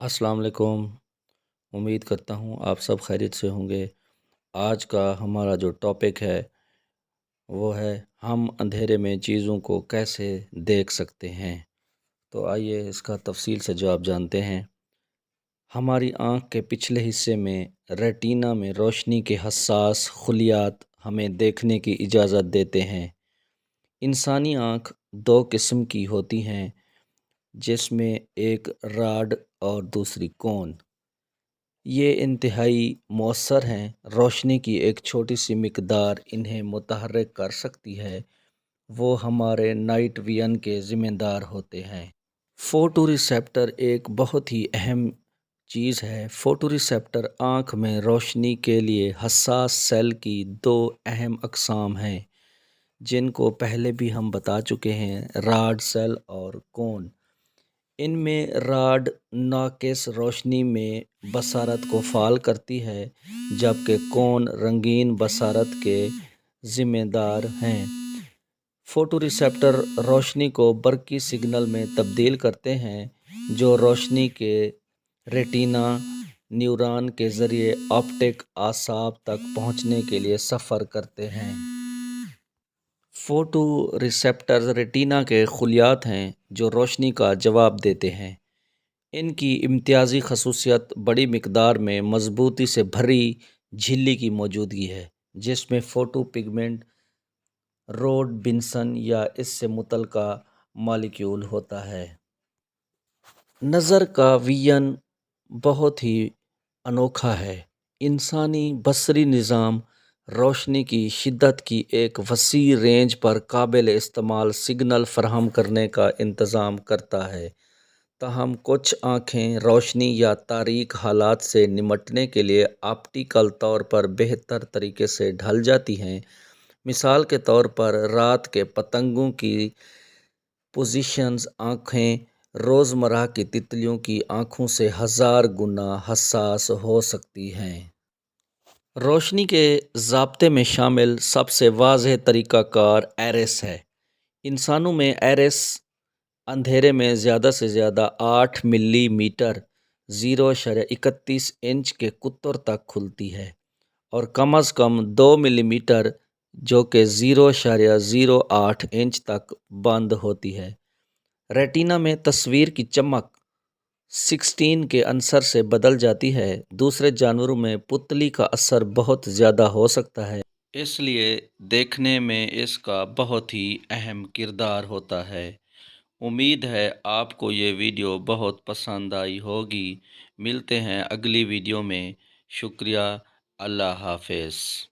अस्सलाम वालेकुम। उम्मीद करता हूँ आप सब खैरियत से होंगे। आज का हमारा जो टॉपिक है वो है हम अंधेरे में चीज़ों को कैसे देख सकते हैं। तो आइए इसका तफसील से जवाब जानते हैं। हमारी आँख के पिछले हिस्से में रेटिना में रोशनी के हसास खलियात हमें देखने की इजाज़त देते हैं। इंसानी आँख दो किस्म की होती हैं, जिसमें एक राड और दूसरी कोन। ये इंतहाई मौसर हैं, रोशनी की एक छोटी सी मिकदार इन्हें मुतहर्रिक कर सकती है। वो हमारे नाइट विजन के ज़िम्मेदार होते हैं। फ़ोटो रिसेप्टर एक बहुत ही अहम चीज़ है। फ़ोटो रिसेप्टर आँख में रोशनी के लिए हसास सेल की दो अहम अक़साम हैं, जिनको पहले भी हम बता चुके हैं, राड सेल और कोन। इनमें राड नाकिस रोशनी में बसारत को फ़ाल करती है, जबकि कोन रंगीन बसारत के ज़िम्मेदार हैं। फ़ोटो रिसेप्टर रोशनी को बरक़ी सिग्नल में तब्दील करते हैं, जो रोशनी के रेटिना न्यूरॉन के ज़रिए ऑप्टिक आसाब तक पहुँचने के लिए सफ़र करते हैं। फ़ोटो रिसेप्टर्स रेटिना के खलियात हैं जो रोशनी का जवाब देते हैं। इनकी इम्तियाज़ी ख़ुसूसियत बड़ी मिक़दार में मज़बूती से भरी झिल्ली की मौजूदगी है, जिसमें फ़ोटो पिगमेंट रोडबिन्सन या इससे मुतल्लिक़ा मॉलिक्यूल होता है। नज़र का विजन बहुत ही अनोखा है। इंसानी बसरी निज़ाम रोशनी की शिद्दत की एक वसी रेंज पर काबिल इस्तेमाल सिग्नल फ़राहम करने का इंतज़ाम करता है। ताहम कुछ आँखें रोशनी या तारीक हालात से निमटने के लिए ऑप्टिकल तौर पर बेहतर तरीके से ढल जाती हैं। मिसाल के तौर पर रात के पतंगों की पोजीशंस आँखें रोज़मर्रा की तितलियों की आँखों से 1000 गुना हसास हो सकती हैं। रोशनी के ज़ाब्ते में शामिल सबसे वाज़ेह तरीक़ाकार आइरिस है। इंसानों में आइरिस अंधेरे में ज़्यादा से ज़्यादा 8 मिलीमीटर 0.31 इंच के कुत्तर तक खुलती है और कम से कम 2 मिलीमीटर जो कि 0.08 इंच तक बंद होती है। रेटिना में तस्वीर की चमक 16 के अंसर से बदल जाती है। दूसरे जानवरों में पुतली का असर बहुत ज़्यादा हो सकता है, इसलिए देखने में इसका बहुत ही अहम किरदार होता है। उम्मीद है आपको ये वीडियो बहुत पसंद आई होगी। मिलते हैं अगली वीडियो में। शुक्रिया। अल्लाह हाफ़िज़।